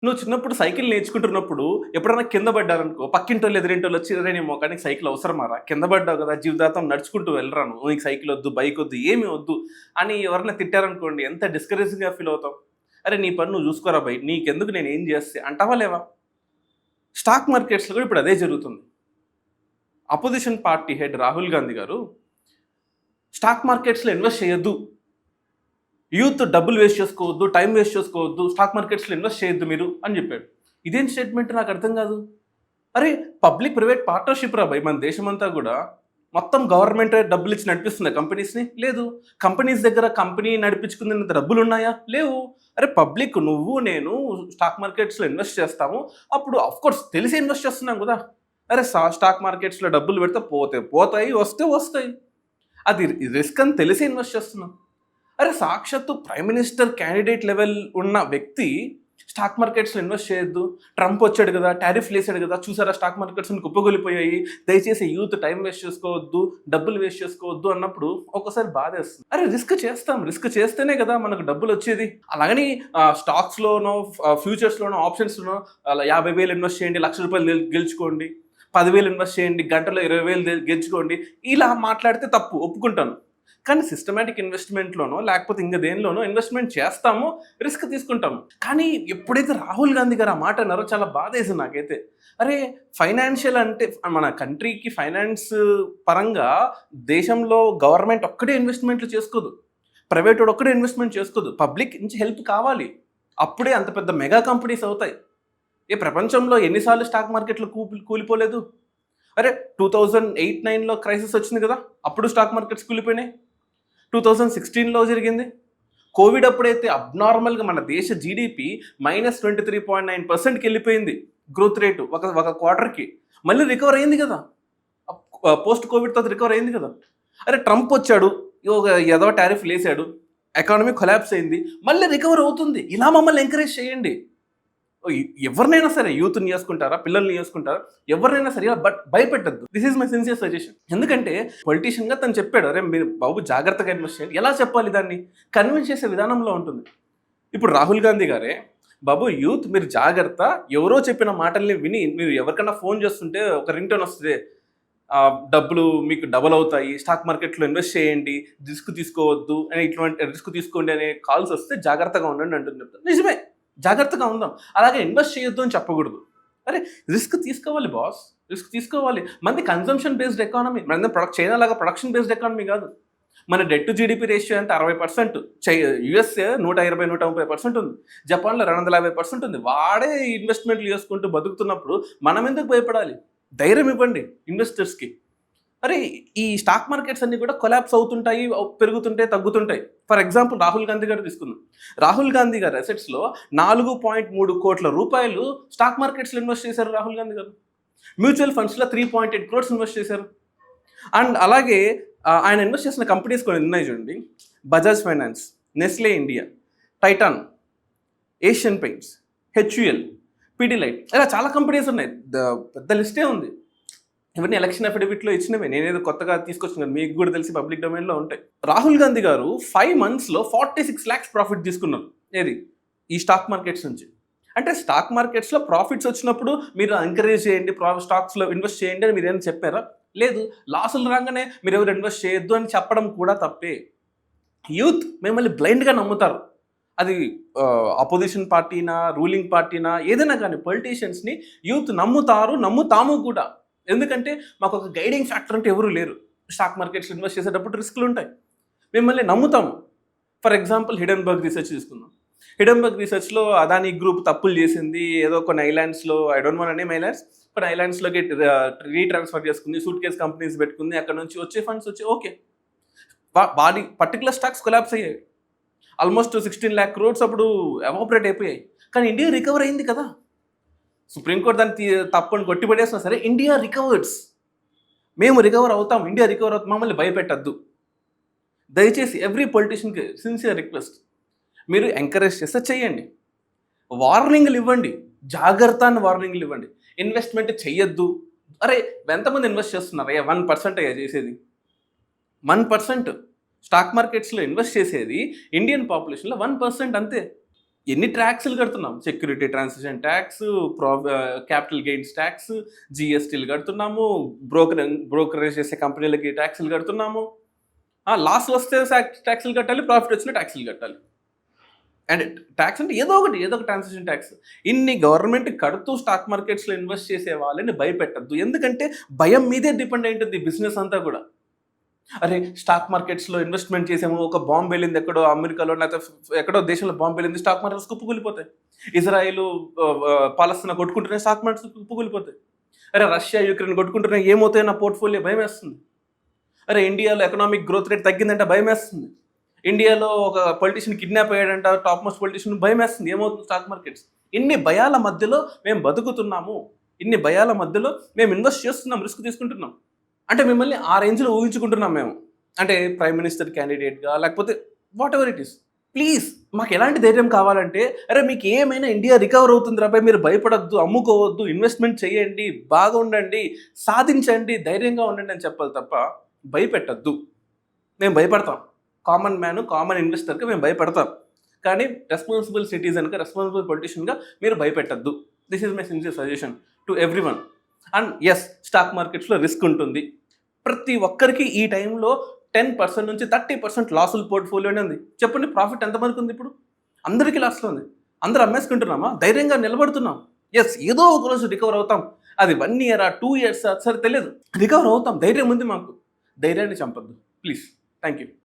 నువ్వు చిన్నప్పుడు సైకిల్ నేర్చుకుంటున్నప్పుడు ఎప్పుడైనా కింద పడ్డారనుకో, పక్కింటోళ్ళు, ఎదురింటోళ్ళు వచ్చి "అరేయ్! నీ మొఖానికి సైకిల్ అవసరమారా? కింద పడ్డావు కదా! జీవితాంతం నడుచుకుంటూ వెళ్ళరా నువ్వు. నీకు సైకిల్ వద్దు, బైక్ వద్దు, ఏమి వద్దు" అని ఎవరైనా తిట్టారనుకోండి ఎంత డిస్కరేజింగ్‌గా ఫీల్ అవుతావు. "అరే! నీ పని నువ్వు చూసుకోరా బయ్. నీకెందుకు నేనేం చేస్తే" అంటావా లేవా? స్టాక్ మార్కెట్స్‌లో కూడా ఇప్పుడు అదే జరుగుతుంది. Opposition party head Rahul Gandhi గారు స్టాక్ మార్కెట్స్‌లో ఇన్వెస్ట్ చేయొద్దు. యూత్ డబ్బులు వేస్ట్ చేసుకోవద్దు, టైం వేస్ట్ చేసుకోవద్దు, స్టాక్ మార్కెట్స్‌లో ఇన్వెస్ట్ చేయొద్దు మీరు అని చెప్పాడు. ఇదేం స్టేట్మెంట్ నాకు అర్థం కాదు. అరే! పబ్లిక్ ప్రైవేట్ పార్ట్నర్‌షిప్ రా భయ్ మన దేశమంతా గూడా. మొత్తం గవర్నమెంటే డబ్బులిచ్చి నడిపిస్తుందా కంపెనీస్‌ని? లేదు. కంపెనీస్ దగ్గర కంపెనీ నడిపించుకునేంత డబ్బులున్నాయా? లేవు. అరే! పబ్లిక్ నువ్వు, నేను స్టాక్ మార్కెట్స్‌లో ఇన్వెస్ట్ చేస్తాము. అప్పుడు ఆఫ్‌కోర్స్ తెలిసి ఇన్వెస్ట్ చేస్తున్నాం గదా! అరే! స్టాక్ మార్కెట్స్‌లో డబ్బులు పెడితే పోతే పోతాయి, వస్తే వస్తాయి. అది రిస్క్ అని తెలిసి ఇన్వెస్ట్ చేస్తున్నాం. అరే! సాక్షాత్తు ప్రైమ్ మినిస్టర్ క్యాండిడేట్ లెవెల్ ఉన్న వ్యక్తి స్టాక్ మార్కెట్స్‌లో ఇన్వెస్ట్ చేయొద్దు. ట్రంప్ వచ్చాడు గదా! టారిఫ్‌లేసాడు గదా! చూసారా స్టాక్ మార్కెట్స్ అన్ని కుప్పకూలిపోయాయి. దయచేసి యూత్ టైం వేస్ట్ చేసుకోవద్దు, డబ్బులు వేస్ట్ చేసుకోవద్దు అన్నప్పుడు ఒక్కోసారి బాధేస్తుంది. అరే! రిస్క్ చేస్తాం. రిస్క్ చేస్తేనే గదా మనకు డబ్బులొచ్చేది. అలాగని స్టాక్స్‌లోనో, ఫ్యూచర్స్‌లోనో, ఆప్షన్స్‌లోనో అలా 50,000 ఇన్వెస్ట్ చేయండి, రూ. 1,00,000 గెలుచుకోండి. 10,000 ఇన్వెస్ట్ చేయండి, గంటలో 20,000 గెలుచుకోండి. ఇలా మాట్లాడితే తప్పు ఒప్పుకుంటాను. కానీ సిస్టమాటిక్ ఇన్వెస్ట్‌మెంట్‌లోనో లేకపోతే ఇంక దేనిలోనో ఇన్వెస్ట్‌మెంట్ చేస్తాము, రిస్క్ తీసుకుంటాము. కానీ ఎప్పుడైతే రాహుల్ గాంధీ గారు ఆ మాట అన్నారో చాలా బాధేసింది నాకైతే. అరే! ఫైనాన్షియల్ అంటే మన కంట్రీకి ఫైనాన్స్ పరంగా దేశంలో గవర్నమెంట్ ఒక్కటే ఇన్వెస్ట్‌మెంట్‌లు చేసుకోదు. ప్రైవేటోడు ఒక్కడే ఇన్వెస్ట్‌మెంట్ చేసుకోదు. పబ్లిక్ నుంచి హెల్ప్ కావాలి. అప్పుడే అంత పెద్ద మెగా కంపెనీస్ అవుతాయి. ప్రపంచంలో ఎన్ని సార్లు స్టాక్ మార్కెట్‌లు కూలిపోలేదు? అరే! 2008, 9లో క్రైసిస్ వచ్చింది కదా! అప్పుడు స్టాక్ మార్కెట్స్ కూలిపోయినాయి. 2016లో జరిగింది. కోవిడ్ అప్పుడైతే అబ్నార్మల్‌గా మన దేశ జీడీపీ -23.9%కి వెళ్ళిపోయింది. గ్రోత్ రేటు ఒక క్వార్టర్‌కి. మళ్ళీ రికవర్ అయింది కదా! పోస్ట్ కోవిడ్ తర్వాత రికవర్ అయింది కదా! అరే ట్రంప్ వచ్చాడు. ఏదో టారిఫ్‌లేసాడు. ఎకానమీ కొలాప్స్ అయింది. మళ్ళీ రికవర్ అవుతుంది. ఇలా మమ్మల్ని ఎంకరేజ్ చేయండి. ఎవరినైనా సరే యూత్‌ని చేసుకుంటారా? పిల్లల్ని చేసుకుంటారా? ఎవరినైనా సరే భయపెట్టొద్దు. This is my sincere suggestion. ఎందుకంటే పొలిటీషియన్‌గా తను చెప్పాడు. "అరే! మీరు బాబు జాగ్రత్తగా ఇన్వెస్ట్ చేయండి." ఎలా చెప్పాలి దాన్ని? కన్విన్స్ చేసే విధానంలో ఉంటుంది. ఇప్పుడు రాహుల్ గాంధీ గారే, "బాబు యూత్ మీరు జాగ్రత్త. ఎవరో చెప్పిన మాటల్ని విని మీరు ఎవరికన్నా ఫోన్ చేస్తుంటే ఒక రింగ్ టోన్ వస్తది. డబ్బులు మీకు డబల్ అవుతాయి. స్టాక్ మార్కెట్‌లో ఇన్వెస్ట్ చేయండి. రిస్క్ తీసుకోవద్దు. ఇటువంటి రిస్క్ తీసుకోండి అనే కాల్స్ వస్తే జాగ్రత్తగా ఉండండి" అంటుంది. నిజమే. జాగ్రత్తగా ఉందాం. అలాగే ఇన్వెస్ట్ చేయొద్దు అని చెప్పకూడదు. అరే! రిస్క్ తీసుకోవాలి బాస్. రిస్క్ తీసుకోవాలి. మనది కన్జంప్షన్ బేస్డ్ ఎకానమీ. మనది చైనా లాగా ప్రొడక్షన్ బేస్డ్ ఎకానమీ కాదు. మన డెట్ టు జీడీపీ రేషియో ఎంత 60%. యూఎస్ఏ 120, 130% ఉంది. జపాన్‌లో 250% ఉంది. వాడే ఇన్వెస్ట్‌మెంట్‌లు చేసుకుంటూ బతుకుతున్నప్పుడు మనం ఎందుకు భయపడాలి? ధైర్యం ఇవ్వండి ఇన్వెస్టర్స్‌కి. అరే! ఈ స్టాక్ మార్కెట్స్ అన్నీ కూడా కొలాప్స్ అవుతుంటాయి, పెరుగుతుంటాయి, తగ్గుతుంటాయి. ఫర్ ఎగ్జాంపుల్ రాహుల్ గాంధీ గారిది తీసుకుందాం. రాహుల్ గాంధీ గారి అసెట్స్‌లో 4.3 కోట్ల స్టాక్ మార్కెట్స్‌లో ఇన్వెస్ట్ చేశారు రాహుల్ గాంధీ గారు. మ్యూచువల్ ఫండ్స్‌లో 3.8 క్రోర్స్ ఇన్వెస్ట్ చేశారు. అండ్ అలాగే ఆయన ఇన్వెస్ట్ చేసిన కంపెనీస్ కొన్ని ఉన్నాయి చూడండి. Bajaj finance, Nestle India, Titan, Asian paints, HUL, Pidilite ఇలా చాలా కంపెనీస్ ఉన్నాయి. పెద్ద లిస్టే ఉంది. ఇవన్నీ ఎలక్షన్ అఫిడవిట్‌లో ఇచ్చినవే. నేనేదో కొత్తగా తీసుకొచ్చిన కాదు. మీకు కూడా తెలిసి పబ్లిక్ డొమైన్‌లో ఉంటాయి. రాహుల్ గాంధీ గారు 5 మంత్స్‌లో 46 లాక్స్ ప్రాఫిట్ తీసుకున్నారు. ఏది? ఈ స్టాక్ మార్కెట్స్ నుంచి. అంటే స్టాక్ మార్కెట్స్‌లో ప్రాఫిట్స్ వచ్చినప్పుడు మీరు ఎంకరేజ్ చేయండి. స్టాక్స్‌లో ఇన్వెస్ట్ చేయండి అని మీరేమైనా చెప్పారా? లేదు. లాసులు రాంగానే మీరెవరు ఇన్వెస్ట్ చేయొద్దు అని చెప్పడం కూడా తప్పే. యూత్ మిమ్మల్ని బ్లైండ్‌గా నమ్ముతారు. అది అపోజిషన్ పార్టీనా, రూలింగ్ పార్టీనా ఏదైనా కానీ పొలిటీషియన్స్‌ని యూత్ నమ్ముతారు, నమ్ముతాము కూడా. ఎందుకంటే మాకొక గైడింగ్ ఫ్యాక్టర్ అంటే ఎవరు లేరు. స్టాక్ మార్కెట్స్‌లో ఇన్వెస్ట్ చేసేటప్పుడు రిస్కులుంటాయి. మిమ్మల్ని నమ్ముతాము. ఫర్ ఎగ్జాంపుల్ హిడెన్బర్గ్ రీసెర్చ్ తీసుకుందాం. హిడెన్బర్గ్ రీసెర్చ్‌లో అదానీ గ్రూప్ తప్పులు చేసింది. ఏదో కొన్ని ఐలాండ్స్‌లో I don't want name islands. కొన్ని ఐలాండ్స్‌లోకి రీట్రాన్స్‌ఫర్ చేసుకుంది. సూట్‌కేస్ కంపెనీస్ పెట్టుకుంది. అక్కడ నుంచి వచ్చే ఫండ్స్ వచ్చి ఓకే. వాడి పర్టిక్యులర్ స్టాక్స్ కొలాప్స్ అయ్యాయి. ఆల్మోస్ట్ 16 లాక్ క్రోర్స్ అప్పుడు ఎవాపరేట్ అయిపోయాయి. కానీ ఇండియా రికవర్ అయింది కదా! సుప్రీంకోర్టు దాన్ని తప్పని కొట్టిపడేసినా సరే ఇండియా రికవర్స్. మేము రికవర్ అవుతాం. ఇండియా రికవర్ అవుతాం. మమ్మల్ని భయపెట్టొద్దు. దయచేసి ఎవ్రీ పొలిటీషియన్‌కి సిన్సియర్ రిక్వెస్ట్. మీరు ఎంకరేజ్ చేస్తే చేయండి. వార్నింగ్‌లు ఇవ్వండి. జాగ్రత్త అని వార్నింగ్‌లు ఇవ్వండి. ఇన్వెస్ట్‌మెంట్ చెయ్యొద్దు. అరే! ఎంతమంది ఇన్వెస్ట్ చేస్తున్నారయ్యా? 1% చేసేది. 1% స్టాక్ మార్కెట్స్‌లో ఇన్వెస్ట్ చేసేది ఇండియన్ పాపులేషన్‌లో 1% అంతే. ఎన్ని ట్యాక్స్లు కడుతున్నాం, security transaction tax, capital gains tax, జిఎస్టీలు కడుతున్నాము, బ్రోకరేజ్ చేసే కంపెనీలకి ట్యాక్స్లు కడుతున్నాము. లాస్లు వస్తే ట్యాక్స్లు కట్టాలి, ప్రాఫిట్ వచ్చిన ట్యాక్స్లు కట్టాలి. అండ్ ట్యాక్స్ అంటే ఏదో ఒక ట్రాన్సాక్షన్ ట్యాక్స్. ఇన్ని గవర్నమెంట్ కడుతూ స్టాక్ మార్కెట్స్లో ఇన్వెస్ట్ చేసే వాళ్ళని భయపెట్టద్దు. ఎందుకంటే భయం మీదే డిపెండ్ అయి ఉంటుంది బిజినెస్ అంతా కూడా. అరే స్టాక్ మార్కెట్స్లో ఇన్వెస్ట్మెంట్ చేసాము, ఒక బాంబు వెళ్ళింది ఎక్కడో అమెరికాలో, లేకపోతే ఎక్కడో దేశంలో బాంబు వెళ్ళింది, స్టాక్ మార్కెట్స్ కుప్పకూలిపోతాయి. ఇజ్రాయిల్ పాలస్తీనా కొట్టుకుంటున్నాయి, స్టాక్ మార్కెట్స్ కుప్పకూలిపోతాయి. అరే రష్యా యుక్రెయిన్ కొట్టుకుంటున్నాయి, ఏమవుతాయి నా పోర్ట్ఫోలియో, భయం వేస్తుంది. అరే ఇండియాలో ఎకనామిక్ గ్రోత్ రేట్ తగ్గిందంటే భయం వేస్తుంది. ఇండియాలో ఒక పొలిటీషియన్ కిడ్నాప్ అయ్యాడంట, టాప్ మోస్ట్ పొలిటీషియన్, భయం వేస్తుంది. ఏమవుతుంది స్టాక్ మార్కెట్స్? ఇన్ని భయాల మధ్యలో మేము బతుకుతున్నాము, ఇన్ని భయాల మధ్యలో మేము ఇన్వెస్ట్ చేస్తున్నాం, రిస్క్ తీసుకుంటున్నాం. అంటే మిమ్మల్ని ఆ రేంజ్లో ఊహించుకుంటున్నాం మేము. అంటే ప్రైమ్ మినిస్టర్ క్యాండిడేట్గా, లేకపోతే what ever it is. Please మాకు ఎలాంటి ధైర్యం కావాలంటే, అరే మీకు ఏమైనా ఇండియా రికవర్ అవుతుంది రాబోయే, మీరు భయపడద్దు, అమ్ముకోవద్దు, ఇన్వెస్ట్మెంట్ చేయండి, బాగా ఉండండి, సాధించండి, ధైర్యంగా ఉండండి అని చెప్పాలి తప్ప భయపెట్టద్దు. మేము భయపడతాం, కామన్ మ్యాన్, కామన్ ఇన్వెస్టర్గా మేము భయపడతాం. కానీ రెస్పాన్సిబుల్ సిటిజన్గా, రెస్పాన్సిబుల్ పొలిటీషియన్గా మీరు భయపెట్టద్దు. This is my sincere suggestion to everyone. And yes, stock మార్కెట్స్లో రిస్క్ ఉంటుంది. ప్రతి ఒక్కరికి ఈ టైంలో 10% నుంచి 30% లాసుల పోర్ట్ఫోలియోనే ఉంది. చెప్పండి ప్రాఫిట్ ఎంతవరకు ఉంది? ఇప్పుడు అందరికీ లాస్లో ఉంది. అందరూ అమ్మేసుకుంటున్నామా? ధైర్యంగా నిలబడుతున్నాం. ఎస్, ఏదో ఒక రోజు రికవర్ అవుతాం. అది 1 ఇయరా 2 ఇయర్సా సరే తెలియదు, రికవర్ అవుతాం. ధైర్యం ఉంది మాకు. ధైర్యాన్ని చంపద్దు ప్లీజ్. Thank you.